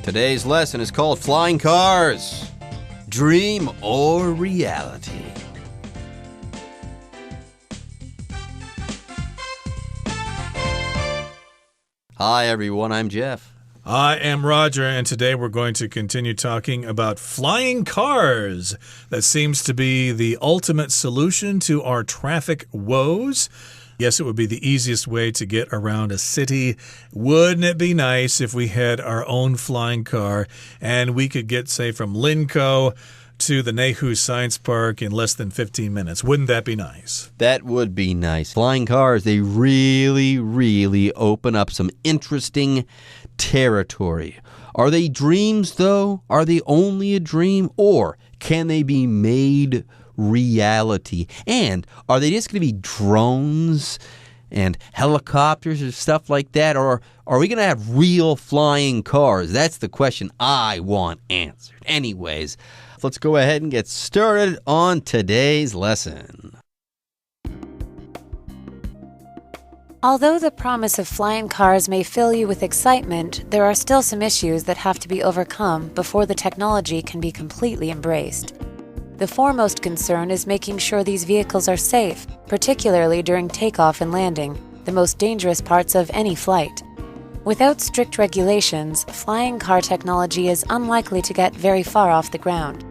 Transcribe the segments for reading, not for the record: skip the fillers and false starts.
Today's lesson is called Flying Cars. Dream or reality? Hi, everyone. I'm Jeff. I am Roger, and today we're going to continue talking about flying cars. That seems to be the ultimate solution to our traffic woes. Yes, it would be the easiest way to get around a city. Wouldn't it be nice if we had our own flying car and we could get, say, from Linco to the Neihu Science Park in less than 15 minutes? Wouldn't that be nice? That would be nice. Flying cars, they really open up some interesting territory. Are they dreams, though? Are they only a dream? Or can they be made reality? And are they just going to be drones and helicopters or stuff like that? Or are we going to have real flying cars? That's the question I want answered. Anyways, let's go ahead and get started on today's lesson. Although the promise of flying cars may fill you with excitement, there are still some issues that have to be overcome before the technology can be completely embraced. The foremost concern is making sure these vehicles are safe, particularly during takeoff and landing, the most dangerous parts of any flight. Without strict regulations, flying car technology is unlikely to get very far off the ground.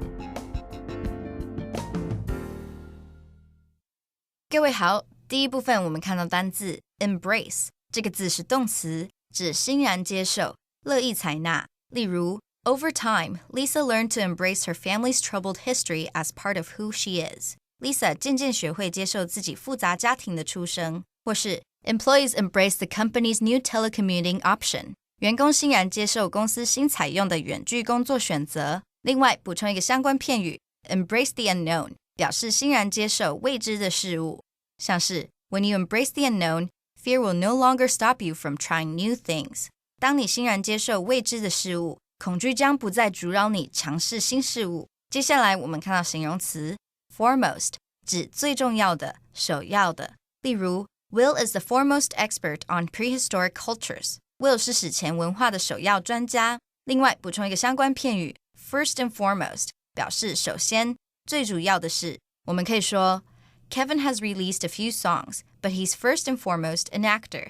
各位好，第一部分我们看到单字 embrace 这个字是动词，指欣然接受、乐意采纳。例如 Over time, Lisa learned to embrace her family's troubled history as part of who she is. Lisa 渐渐学会接受自己复杂家庭的出生。或是 Employees embrace the company's new telecommuting option. 员工欣然接受公司新采用的远距工作选择。另外补充一个相关片语 embrace the unknown 表示欣然接受未知的事物。像是 When you embrace the unknown, fear will no longer stop you from trying new things. 当你欣然接受未知的事物，恐惧将不再阻扰你尝试新事物。接下来我们看到形容词 foremost 指最重要的、首要的。例如 Will is the foremost expert on prehistoric cultures. Will 是史前文化的首要专家。另外补充一个相关片语 first and foremost 表示首先、最主要的是。我们可以说Kevin has released a few songs, but he's first and foremost an actor.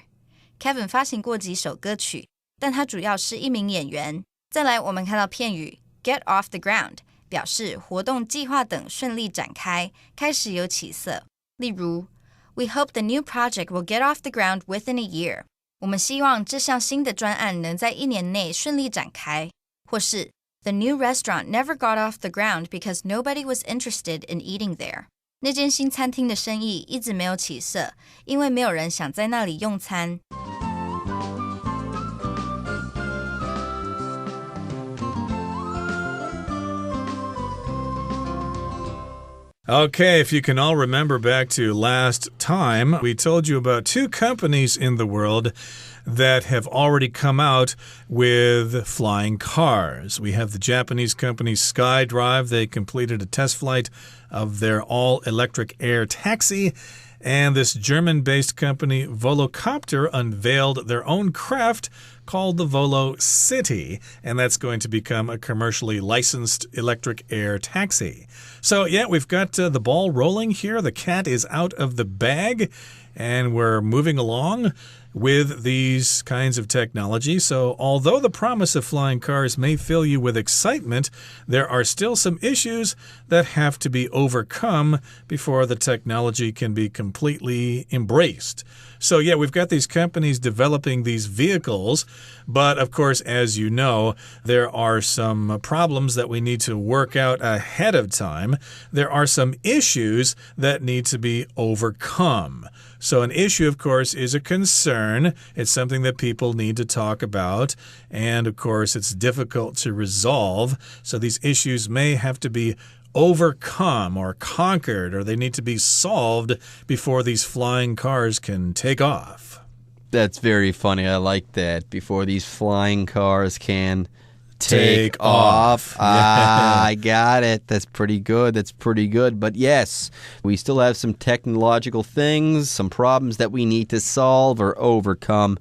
Kevin 发行过几首歌曲，但他主要是一名演员。再来我们看到片语 get off the ground 表示活动计划等顺利展开，开始有起色。例如 We hope the new project will get off the ground within a year. 我们希望这项新的专案能在1年内顺利展开。或是 The new restaurant never got off the ground because nobody was interested in eating there. 那间新餐厅的生意一直没有起色，因为没有人想在那里用餐。Okay, if you can all remember back to last time, we told you about two companies in the world that have already come out with flying cars. We have the Japanese company SkyDrive. They completed a test flight of their all-electric air taxi. And this German-based company Volocopter unveiled their own craft called the Volo City, and that's going to become a commercially licensed electric air taxi. So, yeah, we've got the ball rolling here. The cat is out of the bag, and we're moving along with these kinds of technology. So, although the promise of flying cars may fill you with excitement, there are still some issues that have to be overcome before the technology can be completely embraced. So, yeah, we've got these companies developing these vehicles, but of course, as you know, there are some problems that we need to work out ahead of time. There are some issues that need to be overcome. So an issue, of course, is a concern. It's something that people need to talk about. And, of course, it's difficult to resolve. So these issues may have to be overcome or conquered, or they need to be solved before these flying cars can take off. That's very funny. I like that. Before these flying cars can take off. Ah, I got it. That's pretty good. That's pretty good. But yes, we still have some technological things, some problems that we need to solve or overcome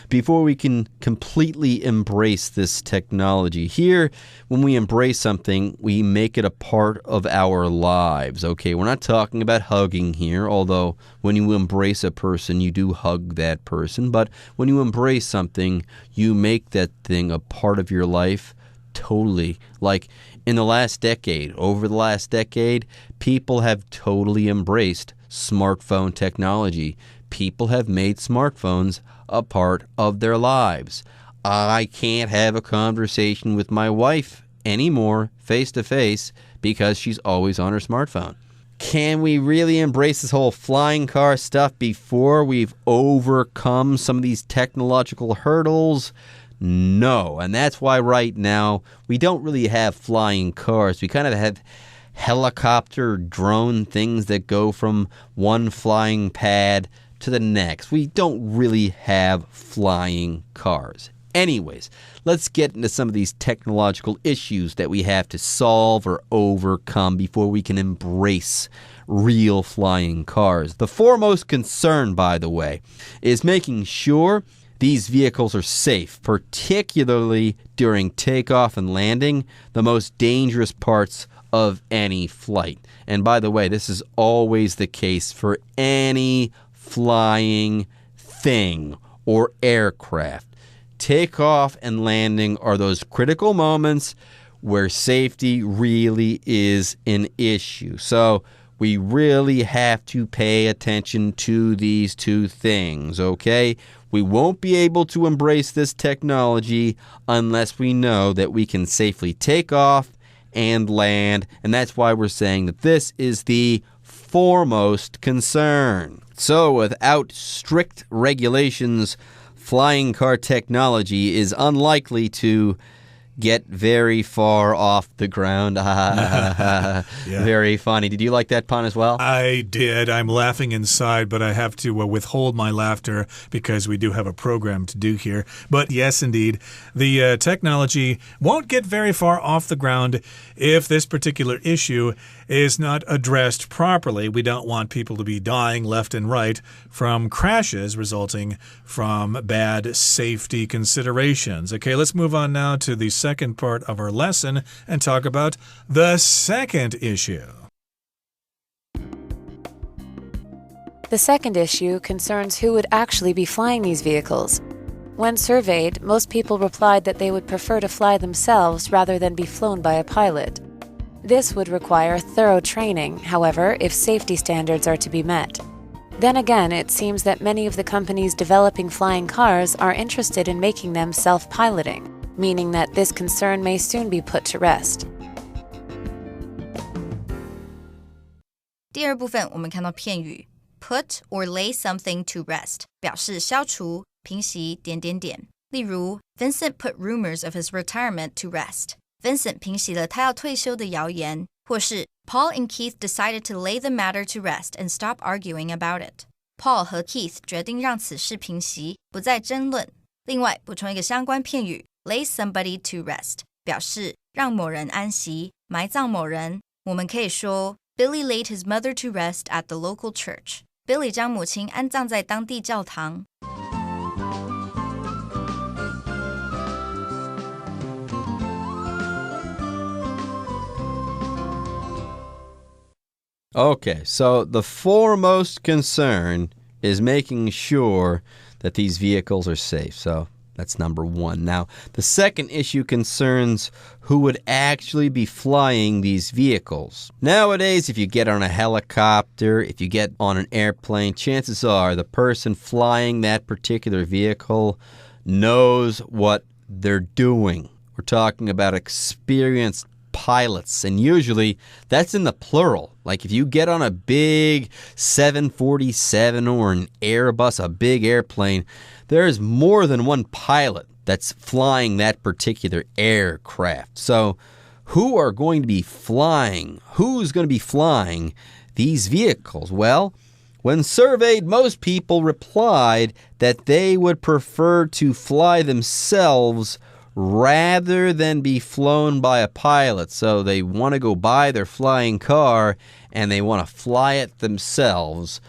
before we can completely embrace this technology. Here, when we embrace something, we make it a part of our lives. Okay, we're not talking about hugging here, although when you embrace a person, you do hug that person. But when you embrace something, you make that thing a part of your life totally. Like in the last decade, over the last decade, people have totally embraced smartphone technology. People have made smartphones a part of their lives. I can't have a conversation with my wife anymore face-to-face because she's always on her smartphone. Can we really embrace this whole flying car stuff before we've overcome some of these technological hurdles? No, and that's why right now we don't really have flying cars. We kind of have helicopter, drone things that go from one flying pad to the next. We don't really have flying cars. Anyways, let's get into some of these technological issues that we have to solve or overcome before we can embrace real flying cars. The foremost concern, by the way, is making sure these vehicles are safe, particularly during takeoff and landing, the most dangerous parts of any flight. And by the way, this is always the case for any flying thing or aircraft. Takeoff and landing are those critical moments where safety really is an issue. So we really have to pay attention to these two things, okay? We won't be able to embrace this technology unless we know that we can safely take off and land, and that's why we're saying that this is the foremost concern. So without strict regulations, flying car technology is unlikely to get very far off the ground. Yeah. Very funny. Did you like that pun as well? I did. I'm laughing inside, but I have to withhold my laughter because we do have a program to do here. But yes, indeed, the technology won't get very far off the ground if this particular issue is not addressed properly. We don't want people to be dying left and right from crashes resulting from bad safety considerations. Okay, let's move on now to the second part of our lesson and talk about the second issue. The second issue concerns who would actually be flying these vehicles. When surveyed, most people replied that they would prefer to fly themselves rather than be flown by a pilot. This would require thorough training, however, if safety standards are to be met. Then again, it seems that many of the companies developing flying cars are interested in making them self-piloting, meaning that this concern may soon be put to rest. 第二部分我们看到片语 put or lay something to rest 表示消除、平息点点点。例如 Vincent put rumors of his retirement to rest. Vincent 平息了他要退休的谣言，或是 Paul and Keith decided to lay the matter to rest and stop arguing about it. Paul 和 Keith 决定让此事平息，不再争论。另外，补充一个相关片语 lay somebody to rest 表示让某人安息、埋葬某人。我们可以说 Billy laid his mother to rest at the local church. Billy 将母亲安葬在当地教堂。Okay, so the foremost concern is making sure that these vehicles are safe. So that's number one. Now, the second issue concerns who would actually be flying these vehicles. Nowadays, if you get on a helicopter, if you get on an airplane, chances are the person flying that particular vehicle knows what they're doing. We're talking about experienced pilots, and usually that's in the plural. Like if you get on a big 747 or an Airbus, a big airplane, there's more than one pilot that's flying that particular aircraft. So who are going to be flying? Who's going to be flying these vehicles? Well, when surveyed, most people replied that they would prefer to fly themselves rather than be flown by a pilot. So they want to go buy their flying car and they want to fly it themselves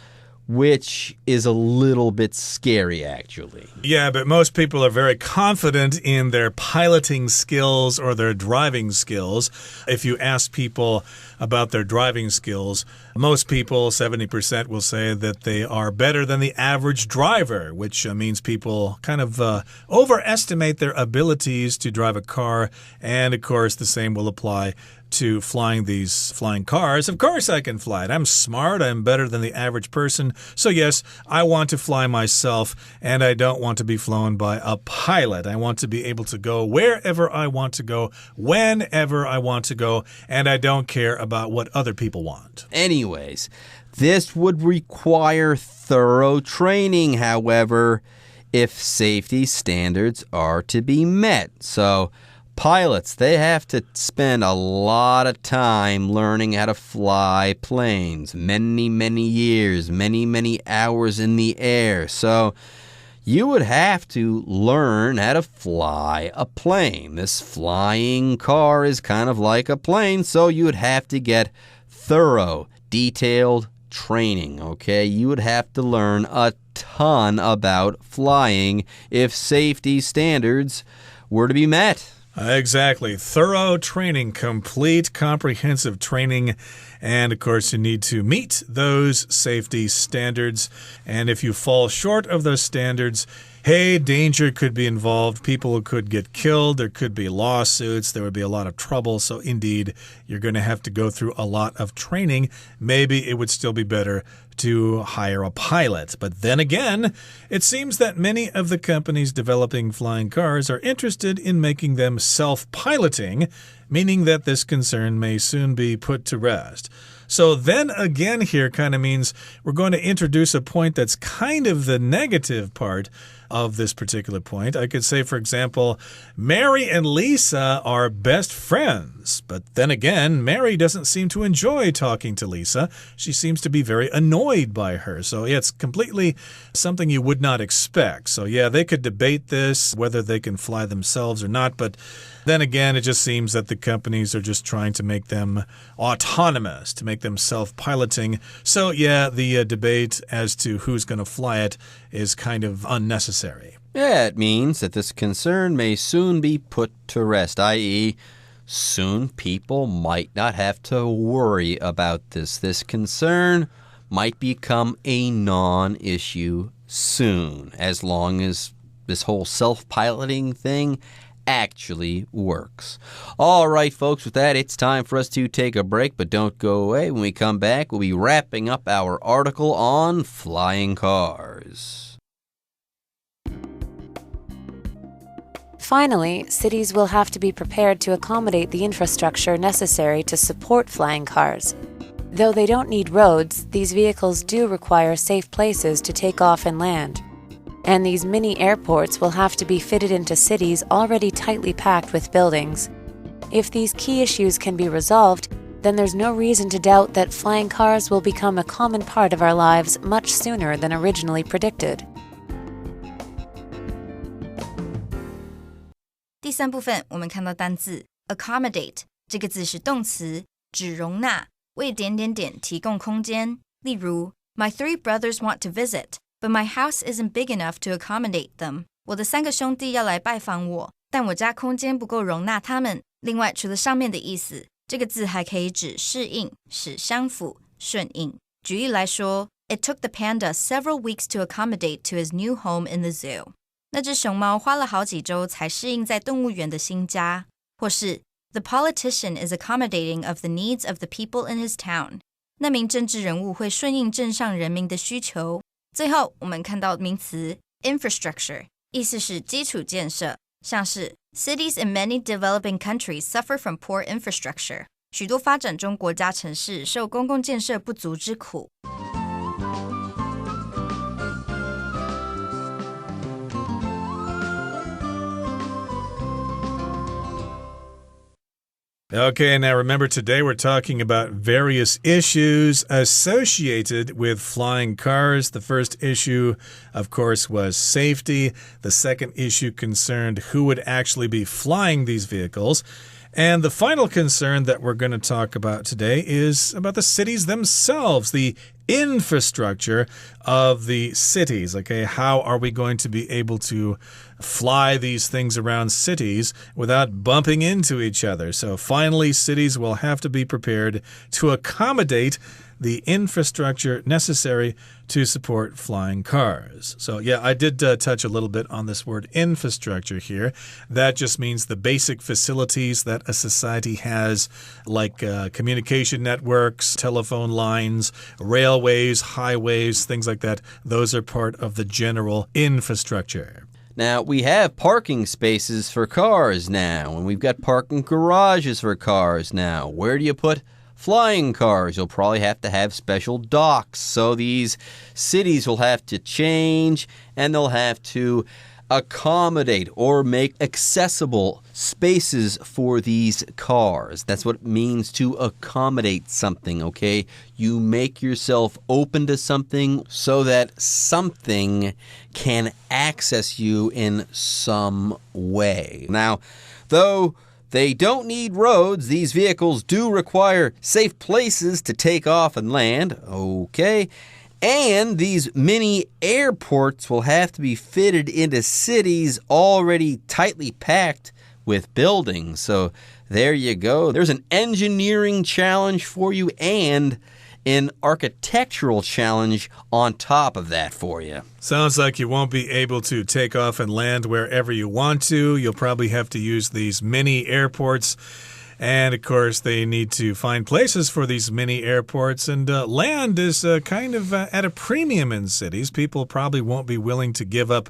which is a little bit scary, actually. Yeah, but most people are very confident in their piloting skills or their driving skills. If you ask people about their driving skills, most people, 70%, will say that they are better than the average driver, which means people kind of overestimate their abilities to drive a car. And, of course, the same will apply to flying these flying cars. Of course I can fly it. I'm smart. I'm better than the average person. So yes, I want to fly myself, and I don't want to be flown by a pilot. I want to be able to go wherever I want to go, whenever I want to go, and I don't care about what other people want. Anyways, this would require thorough training, however, if safety standards are to be met. So pilots, they have to spend a lot of time learning how to fly planes. Many, many years, many, many hours in the air. So you would have to learn how to fly a plane. This flying car is kind of like a plane, so you would have to get thorough, detailed training, okay? You would have to learn a ton about flying if safety standards were to be met. Exactly. Thorough training, complete, comprehensive training. And, of course, you need to meet those safety standards. And if you fall short of those standards, hey, danger could be involved. People could get killed. There could be lawsuits. There would be a lot of trouble. So, indeed, you're going to have to go through a lot of training. Maybe it would still be better to hire a pilot. But then again, it seems that many of the companies developing flying cars are interested in making them self-piloting, meaning that this concern may soon be put to rest. So then again here kind of means we're going to introduce a point that's kind of the negative part of this particular point. I could say, for example, Mary and Lisa are best friends. But then again, Mary doesn't seem to enjoy talking to Lisa. She seems to be very annoyed by her. So yeah, it's completely something you would not expect. So yeah, they could debate this, whether they can fly themselves or not. But then again, it just seems that the companies are just trying to make them autonomous, to make them self-piloting. So yeah, the debate as to who's going to fly it is kind of unnecessary. Yeah, it means that this concern may soon be put to rest, i.e., soon people might not have to worry about this. This concern might become a non-issue soon, as long as this whole self-piloting thing actually works. All right, folks, with that, it's time for us to take a break, but don't go away. When we come back, we'll be wrapping up our article on flying cars. Finally, cities will have to be prepared to accommodate the infrastructure necessary to support flying cars. Though they don't need roads, these vehicles do require safe places to take off and land. And these mini airports will have to be fitted into cities already tightly packed with buildings. If these key issues can be resolved, then there's no reason to doubt that flying cars will become a common part of our lives much sooner than originally predicted. 第三部分，我们看到单字 accommodate 这个字是动词，指容纳，为点点点提供空间。例如 My 3 brothers want to visit.But my house isn't big enough to accommodate them. 我的3个兄弟要来拜访我，但我家空间不够容纳他们。另外，除了上面的意思，这个字还可以指适应，使相符，顺应。举例来说 It took the panda several weeks to accommodate to his new home in the zoo. 那只熊猫花了好几周才适应在动物园的新家。或是 The politician is accommodating of the needs of the people in his town. 那名政治人物会顺应镇上人民的需求。最后，我们看到名词 infrastructure， 意思是基础建设，像是 Cities in many developing countries suffer from poor infrastructure。许多发展中国家城市受公共建设不足之苦。Okay, now remember today we're talking about various issues associated with flying cars. The first issue, of course, was safety. The second issue concerned who would actually be flying these vehicles. And the final concern that we're going to talk about today is about the cities themselves, the infrastructure of the cities. Okay, how are we going to be able to fly these things around cities without bumping into each other? So finally, cities will have to be prepared to accommodate the infrastructure necessary to support flying cars. So yeah, I did touch a little bit on this word infrastructure here. That just means the basic facilities that a society has, like communication networks, telephone lines, railways, highways, things like that. Those are part of the general infrastructure. Now, we have parking spaces for cars now, and we've got parking garages for cars now. Where do you put flying cars? You'll probably have to have special docks. So these cities will have to change, and they'll have to accommodate or make accessible spaces for these cars. That's what it means to accommodate something, okay? You make yourself open to something so that something can access you in some way. Now, though they don't need roads, these vehicles do require safe places to take off and land, okay? And these mini airports will have to be fitted into cities already tightly packed with buildings. So there you go. There's an engineering challenge for you and an architectural challenge on top of that for you. Sounds like you won't be able to take off and land wherever you want to. You'll probably have to use these mini airports. And, of course, they need to find places for these mini airports. And land is kind of at a premium in cities. People probably won't be willing to give up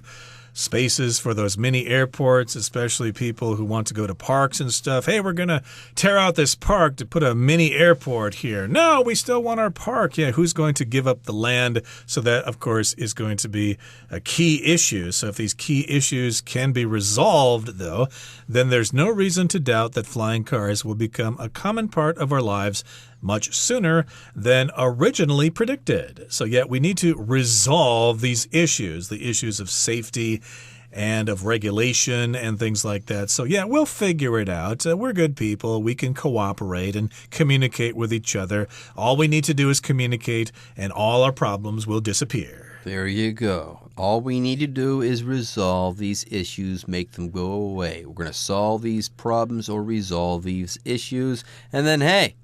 spaces for those mini airports, especially people who want to go to parks and stuff. Hey, we're going to tear out this park to put a mini airport here. No, we still want our park. Yeah, who's going to give up the land? So that, of course, is going to be a key issue. So if these key issues can be resolved, though, then there's no reason to doubt that flying cars will become a common part of our lives much sooner than originally predicted. So yeah, we need to resolve these issues, the issues of safety and of regulation and things like that. So yeah, we'll figure it out. We're good people. We can cooperate and communicate with each other. All we need to do is communicate, and all our problems will disappear. There you go. All we need to do is resolve these issues, make them go away. We're going to solve these problems or resolve these issues, and then, hey,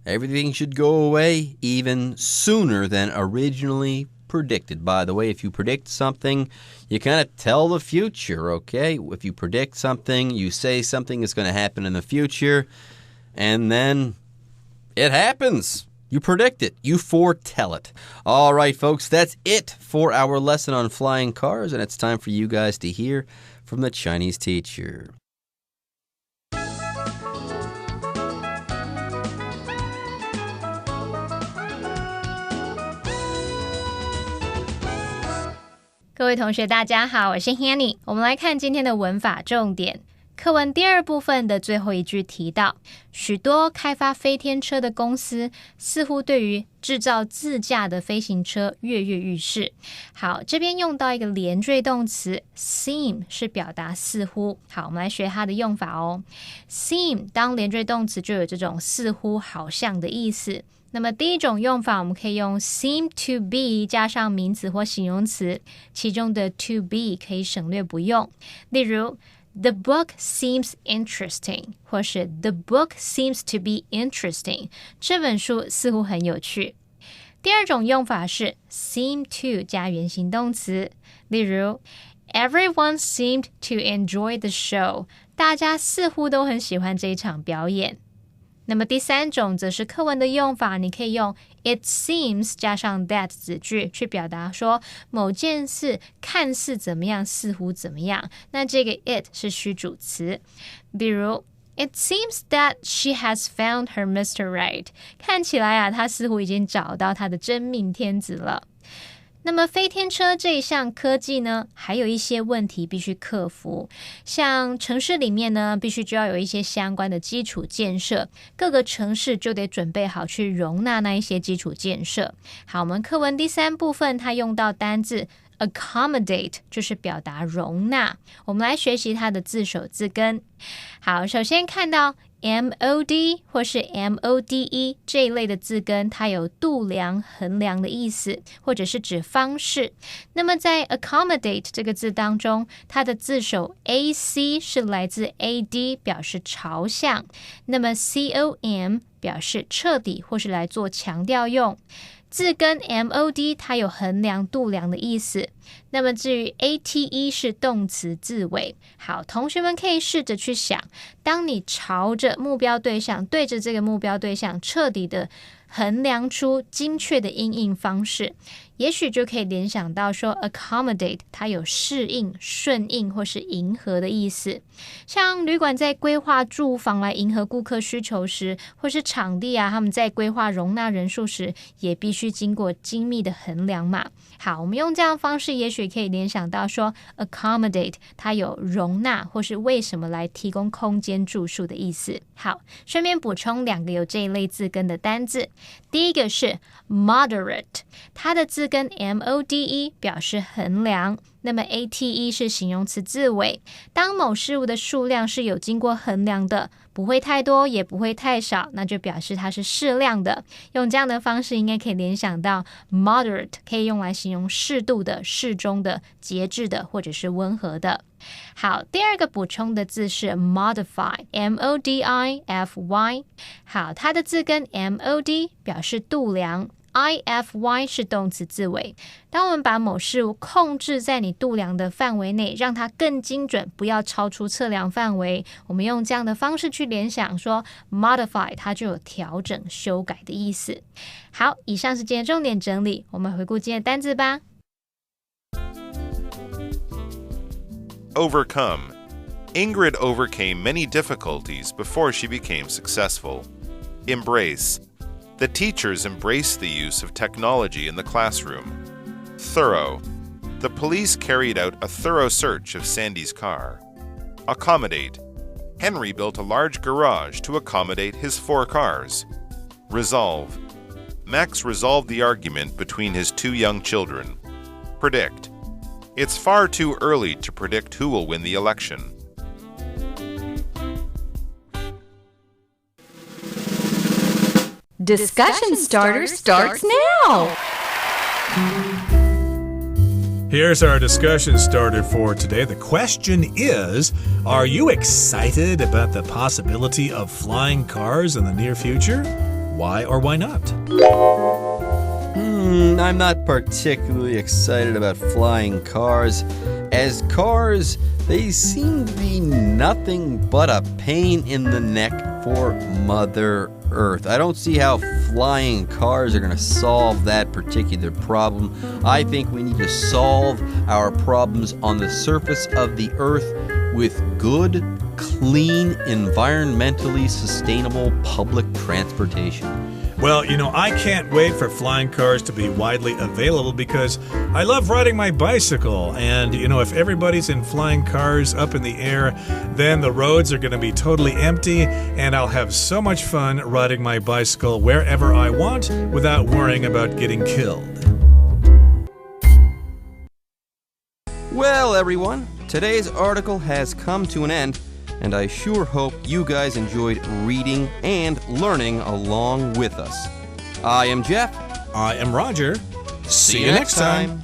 everything should go away even sooner than originally predicted. By the way, if you predict something, you kind of tell the future, okay? If you predict something, you say something is going to happen in the future, and then it happens. You predict it. You foretell it. All right, folks, that's it for our lesson on flying cars, and it's time for you guys to hear from the Chinese teacher. 各位同学大家好，我是 Hanny。 我们来看今天的文法重点。课文第二部分的最后一句提到，许多开发飞天车的公司似乎对于制造自驾的飞行车跃跃欲试。好，这边用到一个连缀动词 seem， 是表达似乎。好，我们来学它的用法哦。seem 当连缀动词就有这种似乎好像的意思。那么第一种用法，我们可以用 seem to be 加上名词或形容词，其中的 to be 可以省略不用。例如The book seems interesting， 或是 The book seems to be interesting， 这本书似乎很有趣。第二种用法是 seem to 加原形动词，例如 Everyone seemed to enjoy the show， 大家似乎都很喜欢这一场表演。那么第三种则是课文的用法，你可以用 it seems 加上 that 子句去表达说某件事看似怎么样，似乎怎么样。那这个 it 是虚主词，比如 It seems that she has found her Mr. Right， 看起来啊，她似乎已经找到她的真命天子了。那么飞天车这一项科技呢，还有一些问题必须克服，像城市里面呢，必须就要有一些相关的基础建设，各个城市就得准备好去容纳那一些基础建设。好，我们课文第三部分它用到单字 accommodate， 就是表达容纳。我们来学习它的字首字根。好，首先看到 MOD 或是 MODE 这一类的字根，它有度量、衡量的意思，或者是指方式。那么在 accommodate 这个字当中，它的字首 AC 是来自 AD， 表示朝向。那么 COM 表示彻底或是来做强调用。字根 MOD 它有衡量、度量的意思。那么至于 ATE 是动词字尾。好，同学们可以试着去想，当你朝着目标对象，对着这个目标对象彻底的衡量出精确的因应方式，也许就可以联想到说 accommodate 它有适应、顺应或是迎合的意思。像旅馆在规划住房来迎合顾客需求时，或是场地他们在规划容纳人数时，也必须经过精密的衡量嘛。好，我们用这样的方式，也许可以联想到说 accommodate 它有容纳或是为什么来提供空间住宿的意思。好，顺便补充2个有这一类字根的单字。第一个是 moderate， 它的字根 MODE 表示衡量，那么 ATE 是形容词字尾。当某事物的数量是有经过衡量的，不会太多也不会太少，那就表示它是适量的。用这样的方式应该可以联想到 moderate 可以用来形容适度的、适中的、节制的或者是温和的。好，第2个补充的字是 modify， MODIFY。 好，它的字根 MOD 表示度量， IFY 是动词字尾。当我们把某事物控制在你度量的范围内，让它更精准，不要超出测量范围，我们用这样的方式去联想说 modify 它就有调整、修改的意思。好，以上是今天重点整理，我们回顾今天的单字吧。Overcome. Ingrid overcame many difficulties before she became successful. Embrace. The teachers embraced the use of technology in the classroom. Thorough. The police carried out a thorough search of Sandy's car. Accommodate. Henry built a large garage to accommodate his 4 cars. Resolve. Max resolved the argument between his 2 young children. Predict. It's far too early to predict who will win the election. Discussion Starter starts now! Here's our discussion starter for today. The question is, are you excited about the possibility of flying cars in the near future? Why or why not? I'm not particularly excited about flying cars, as cars, they seem to be nothing but a pain in the neck for Mother Earth. I don't see how flying cars are going to solve that particular problem. I think we need to solve our problems on the surface of the Earth with good, clean, environmentally sustainable public transportation. Well, I can't wait for flying cars to be widely available because I love riding my bicycle. And, if everybody's in flying cars up in the air, then the roads are going to be totally empty and I'll have so much fun riding my bicycle wherever I want without worrying about getting killed. Well, everyone, today's article has come to an end. And I sure hope you guys enjoyed reading and learning along with us. I am Jeff. I am Roger. See you next time.